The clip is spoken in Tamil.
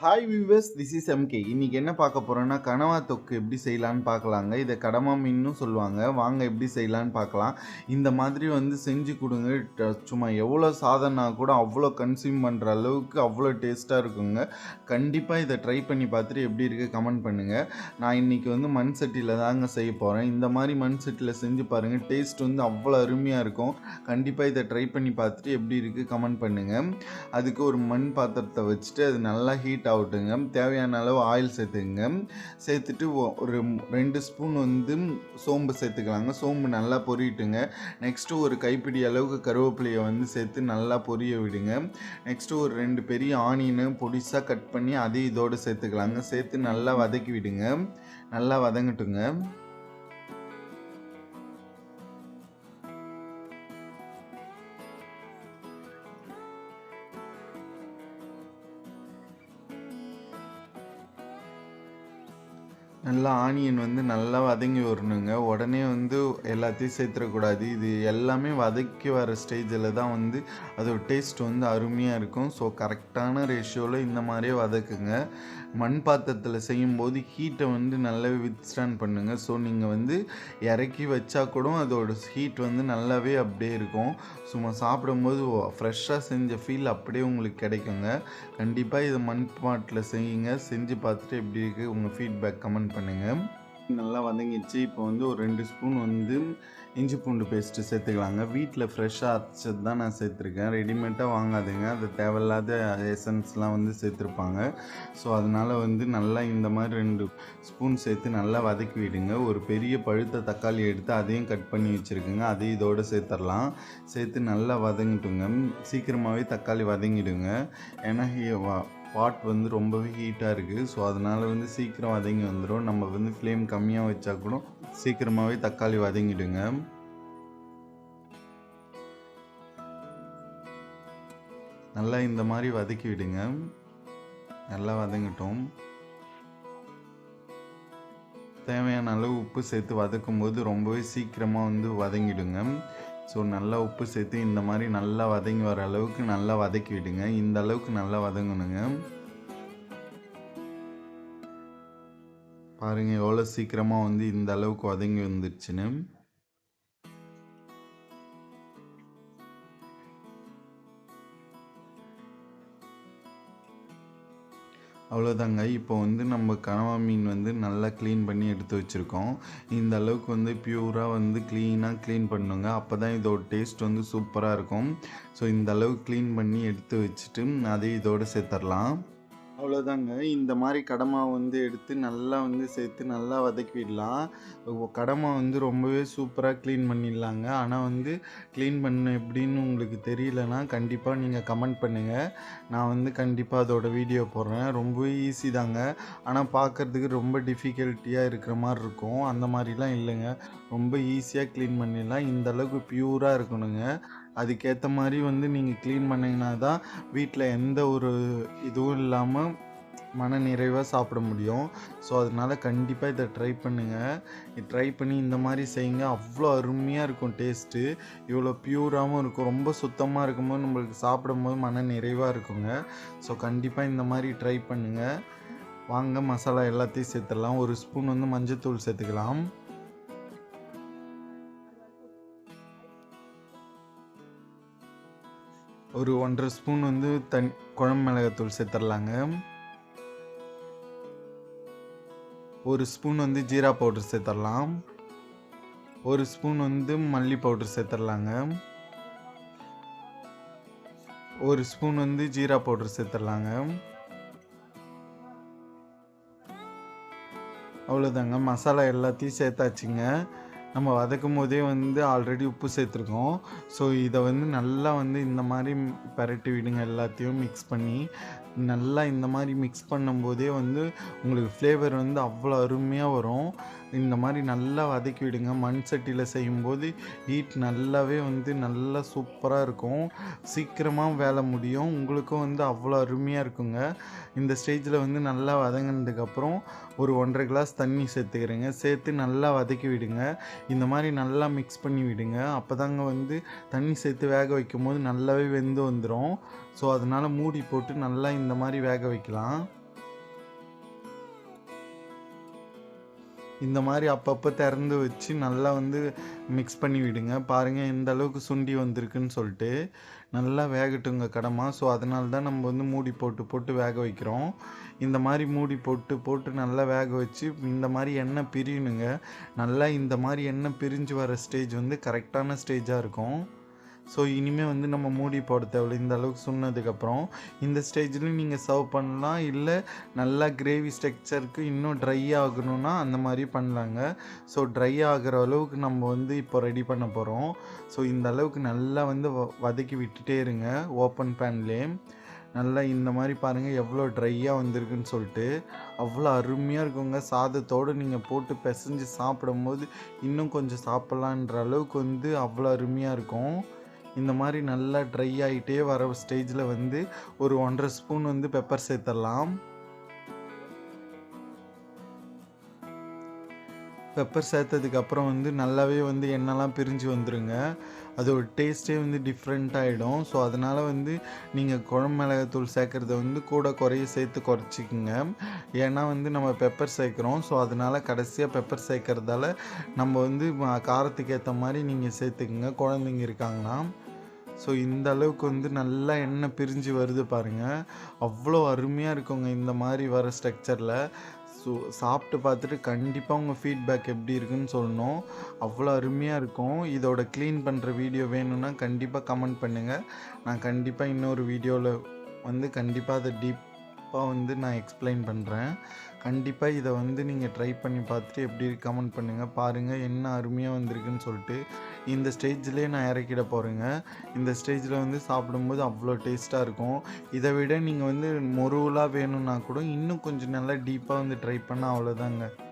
Hi viewers, this is MK. இன்னைக்கு என்ன பார்க்க போறோம்னா, கனவா தொக்கு எப்படி செய்யலான்னு பார்க்கலாங்க. இதை கடமா மீன்னும் சொல்லுவாங்க. வாங்க எப்படி செய்யலான்னு பார்க்கலாம். இந்த மாதிரி செஞ்சு கொடுங்க. சும்மா எவ்வளோ சாதம்னா கூட அவ்வளோ கன்சியூம் பண்ணுற அளவுக்கு அவ்வளோ டேஸ்ட்டாக இருக்குங்க. கண்டிப்பாக இதை ட்ரை பண்ணி பார்த்துட்டு எப்படி இருக்குது கமெண்ட் பண்ணுங்கள். நான் இன்னைக்கு மண் சட்டியில் தாங்க செய்ய போகிறேன். இந்த மாதிரி மண் சட்டியில் செஞ்சு பாருங்கள். டேஸ்ட் அவ்வளோ அருமையாக இருக்கும். கண்டிப்பாக இதை ட்ரை பண்ணி பார்த்துட்டு எப்படி இருக்குது கமெண்ட் பண்ணுங்கள். அதுக்கு ஒரு மண் பாத்திரத்தை வச்சுட்டு அது நல்லா ஹீட் ஆகட்டுங்க. தேவையான அளவு ஆயில் சேர்த்துக்குங்க. சேர்த்துட்டு ஒரு 2 ஸ்பூன் சோம்பு சேர்த்துக்கலாங்க. சோம்பு நல்லா பொரியட்டுங்க. நெக்ஸ்ட்டு ஒரு கைப்பிடி அளவுக்கு கருவேப்பிலையை சேர்த்து நல்லா பொரிய விடுங்க. நெக்ஸ்ட்டு ஒரு 2 பெரிய ஆனியனை பொடிசாக கட் பண்ணி அதையும் இதோடு சேர்த்துக்கலாங்க. சேர்த்து நல்லா வதக்கி விடுங்க. நல்லா வதங்கட்டுங்க. நல்லா ஆனியன் நல்லா வதங்கி வரணுங்க. உடனே எல்லாத்தையும் சேர்த்துடக்கூடாது. இது எல்லாமே வதக்கி வர ஸ்டேஜில் தான் அதோட டேஸ்ட் அருமையாக இருக்கும். ஸோ கரெக்டான ரேஷியோவில் இந்த மாதிரியே வதக்குங்க. மண் பாத்திரத்தில் செய்யும்போது ஹீட்டை நல்லாவே வித்ஸ்டாண்ட் பண்ணுங்க. ஸோ நீங்கள் இறக்கி வச்சா கூட அதோட ஹீட் நல்லாவே அப்படியே இருக்கும். சும்மா சாப்பிடும்போது ஃப்ரெஷ்ஷாக செஞ்ச ஃபீல் அப்படியே உங்களுக்கு கிடைக்குங்க. கண்டிப்பாக இதை மண் பாட்டில் செய்யுங்க. செஞ்சு பார்த்துட்டு எப்படி இருக்குது உங்கள் ஃபீட்பேக் கமெண்ட் பண்ணுங்கள். நல்லா வதங்கிடுச்சு. இப்போ ஒரு 2 ஸ்பூன் இஞ்சி பூண்டு பேஸ்ட்டு சேர்த்துக்கலாங்க. வீட்டில் ஃப்ரெஷ்ஷாக அரைச்சது தான் நான் சேர்த்துருக்கேன். ரெடிமேடாக வாங்காதுங்க. அது தேவையில்லாத எசன்ஸ்லாம் சேர்த்துருப்பாங்க. ஸோ அதனால் நல்லா இந்த மாதிரி 2 ஸ்பூன் சேர்த்து நல்லா வதக்கி விடுங்க. ஒரு பெரிய பழுத்த தக்காளி எடுத்து அதையும் கட் பண்ணி வச்சுருக்குங்க. அதையும் இதோடு சேர்த்துடலாம். சேர்த்து நல்லா வதங்கிட்டுங்க. சீக்கிரமாகவே தக்காளி வதங்கிடுங்க. ஏன்னா பாட் ரொம்பவே ஹீட்டாக இருக்குது. ஸோ அதனால் சீக்கிரம் வதங்கி வந்துடும். நம்ம ஃப்ளேம் கம்மியாக வச்சா கூட சீக்கிரமாகவே தக்காளி வதங்கிடுங்க. நல்லா இந்த மாதிரி வதக்கி விடுங்க. நல்லா வதங்கட்டும். தேவையான அளவு உப்பு சேர்த்து வதக்கும் போது ரொம்பவே சீக்கிரமாக வதங்கிடுங்க. ஸோ நல்லா உப்பு சேர்த்து இந்த மாதிரி நல்லா வதங்கி வர அளவுக்கு நல்லா வதக்கி விடுங்க. இந்த அளவுக்கு நல்லா வதங்கணுங்க. பாருங்கள் எவ்வளோ சீக்கிரமாக இந்த அளவுக்கு வதங்கி வந்துடுச்சுன்னு. அவ்வளோதாங்க. இப்போ நம்ம கனவா மீன் நல்லா க்ளீன் பண்ணி எடுத்து வச்சுருக்கோம். இந்த அளவுக்கு பியூராக க்ளீன் பண்ணுங்க. அப்போ தான் இதோட டேஸ்ட் சூப்பராக இருக்கும். ஸோ இந்த அளவுக்கு க்ளீன் பண்ணி எடுத்து வச்சுட்டு அதையும் இதோடு சேர்த்துடலாம். அவ்வளோதாங்க. இந்த மாதிரி கடமா எடுத்து நல்லா சேர்த்து நல்லா வதக்கி விடலாம். கடமா ரொம்பவே சூப்பராக க்ளீன் பண்ணிடலாங்க. ஆனால் க்ளீன் பண்ண எப்படின்னு உங்களுக்கு தெரியலனா கண்டிப்பாக நீங்கள் கமெண்ட் பண்ணுங்கள். நான் கண்டிப்பாக அதோட வீடியோ போடுறேன். ரொம்பவே ஈஸி தாங்க. ஆனால் பார்க்குறதுக்கு ரொம்ப டிஃபிகல்ட்டியாக இருக்கிற மாதிரி இருக்கும். அந்த மாதிரிலாம் இல்லைங்க. ரொம்ப ஈஸியாக க்ளீன் பண்ணிடலாம். இந்த அளவுக்கு பியூராக இருக்கணுங்க. அதுக்கேற்ற மாதிரி நீங்கள் க்ளீன் பண்ணிங்கன்னா தான் வீட்டில் எந்த ஒரு இதுவும் இல்லாமல் மன நிறைவாக சாப்பிட முடியும். ஸோ அதனால் கண்டிப்பாக இதை ட்ரை பண்ணுங்கள். ட்ரை பண்ணி இந்த மாதிரி செய்யுங்க. அவ்வளோ அருமையாக இருக்கும் டேஸ்ட்டு. இவ்வளோ பியூராகவும் இருக்கும். ரொம்ப சுத்தமாக இருக்கும்போது நம்மளுக்கு சாப்பிடும்போது மன நிறைவாக இருக்குங்க. ஸோ கண்டிப்பாக இந்த மாதிரி ட்ரை பண்ணுங்கள். வாங்க மசாலா எல்லாத்தையும் சேர்த்துடலாம். ஒரு ஸ்பூன் மஞ்சள்தூள் சேர்த்துக்கலாம். ஒரு 1.5 ஸ்பூன் குழம்பு மிளகாத்தூள் சேர்த்துடலாங்க. ஒரு ஸ்பூன் ஜீரா பவுடர் சேர்த்துடலாம். ஒரு ஸ்பூன் மல்லி பவுடர் சேர்த்துடலாங்க. ஒரு ஸ்பூன் ஜீரா பவுடர் சேர்த்துடலாங்க. அவ்வளோதாங்க. மசாலா எல்லாத்தையும் சேர்த்தாச்சுங்க. நம்ம வதக்கும் போதே ஆல்ரெடி உப்பு சேர்த்துருக்கோம். ஸோ இதை நல்லா இந்த மாதிரி பரட்டி விடுங்க. எல்லாத்தையும் மிக்ஸ் பண்ணி நல்லா இந்த மாதிரி மிக்ஸ் பண்ணும்போதே உங்களுக்கு ஃப்ளேவர் அவ்வளோ அருமையாக வரும். இந்த மாதிரி நல்லா வதக்கி விடுங்க. மண் சட்டியில் செய்யும்போது ஹீட் நல்லாவே நல்லா சூப்பராக இருக்கும். சீக்கிரமாக வேலை முடியும். உங்களுக்கும் அவ்வளோ அருமையாக இருக்குங்க. இந்த ஸ்டேஜில் நல்லா வதங்கினதுக்கப்புறம் ஒரு 1.5 கிளாஸ் தண்ணி சேர்த்துக்கிறேங்க. சேர்த்து நல்லா வதக்கி விடுங்க. இந்த மாதிரி நல்லா மிக்ஸ் பண்ணி விடுங்க. அப்போ தாங்க தண்ணி சேர்த்து வேக வைக்கும் போது நல்லாவே வெந்து வந்துடும். ஸோ அதனால் மூடி போட்டு நல்லா இந்த மாதிரி வேக வைக்கலாம். இந்த மாதிரி அப்பப்போ திறந்து வச்சு நல்லா வந்து மிக்ஸ் பண்ணி விடுங்க. பாருங்கள் எந்த அளவுக்கு சுண்டி வந்திருக்குன்னு சொல்லிட்டு. நல்லா வேகட்டுங்க கடமா. ஸோ அதனால தான் நம்ம வந்து மூடி போட்டு போட்டு வேக வைக்கிறோம். இந்த மாதிரி மூடி போட்டு போட்டு நல்லா வேக வச்சு இந்த மாதிரி எண்ணெய் பிரியணுங்க. நல்லா இந்த மாதிரி எண்ணெய் பிரிஞ்சு வர ஸ்டேஜ் வந்து கரெக்டான ஸ்டேஜாக இருக்கும். ஸோ இனிமேல் வந்து நம்ம மூடி போட தேவையில்ல. இந்த அளவுக்கு சொன்னதுக்கப்புறம் இந்த ஸ்டேஜ்லேயும் நீங்கள் சர்வ் பண்ணலாம். இல்லை நல்லா கிரேவி ஸ்ட்ரக்சருக்கு இன்னும் ட்ரை ஆகணும்னா அந்த மாதிரி பண்ணலாங்க. ஸோ ட்ரை ஆகிற அளவுக்கு நம்ம வந்து இப்போ ரெடி பண்ண போகிறோம். ஸோ இந்த அளவுக்கு நல்லா வந்து வதக்கி விட்டுட்டே இருங்க ஓப்பன் பேன்லேயே. நல்லா இந்த மாதிரி பாருங்கள் எவ்வளோ ட்ரையாக வந்திருக்குன்னு சொல்லிட்டு. அவ்வளோ அருமையாக இருக்குங்க. சாதத்தோடு நீங்கள் போட்டு பிசைஞ்சு சாப்பிடும்போது இன்னும் கொஞ்சம் சாப்பிட்லான்ற அளவுக்கு வந்து அவ்வளோ அருமையாக இருக்கும். இந்த மாதிரி நல்லா ட்ரை ஆகிட்டே வர ஸ்டேஜில் வந்து ஒரு 1.5 ஸ்பூன் வந்து பெப்பர் சேர்த்துடலாம். பெப்பர் சேர்த்ததுக்கப்புறம் வந்து நல்லாவே வந்து எண்ணெய்லாம் பிரிஞ்சு வந்துடுங்க. அது ஒரு டேஸ்ட்டே வந்து டிஃப்ரெண்ட் ஆகிடும். ஸோ அதனால் வந்து நீங்கள் குழம்பு மிளகாத்தூள் சேர்க்குறத வந்து கூட குறைய சேர்த்து குறைச்சிக்குங்க. ஏன்னா வந்து நம்ம பெப்பர் சேர்க்குறோம். ஸோ அதனால் கடைசியாக பெப்பர் சேர்க்குறதால நம்ம வந்து காரத்துக்கு ஏற்ற மாதிரி நீங்கள் சேர்த்துக்குங்க குழந்தைங்க இருக்காங்கன்னா. ஸோ இந்த அளவுக்கு வந்து நல்லா எண்ணெய் பிரிஞ்சு வருது பாருங்கள். அவ்வளோ அருமையாக இருக்குங்க இந்த மாதிரி வர ஸ்ட்ரக்சரில். ஸோ சாப்பிட்டு பார்த்துட்டு கண்டிப்பாக உங்கள் ஃபீட்பேக் எப்படி இருக்குன்னு சொல்லணும். அவ்வளோ அருமையாக இருக்கும். இதோட க்ளீன் பண்ணுற வீடியோ வேணும்னா கண்டிப்பாக கமெண்ட் பண்ணுங்கள். நான் கண்டிப்பாக இன்னொரு வீடியோவில் வந்து கண்டிப்பாக அதை டீப்பாக வந்து நான் எக்ஸ்பிளைன் பண்ணுறேன். கண்டிப்பாக இதை வந்து நீங்கள் ட்ரை பண்ணி பார்த்துட்டு எப்படி கமெண்ட் பண்ணுங்கள். பாருங்கள் என்ன அருமையாக வந்திருக்குன்னு சொல்லிட்டு. இந்த ஸ்டேஜ்லேயே நான் இறக்கிட போகிறேங்க. இந்த ஸ்டேஜில் வந்து சாப்பிடும்போது அவ்வளோ டேஸ்ட்டாக இருக்கும். இதை விட நீங்கள் வந்து மொருவலாக வேணும்னா கூட இன்னும் கொஞ்சம் நல்லா டீப்பாக வந்து ட்ரை பண்ணால் அவ்வளோதாங்க.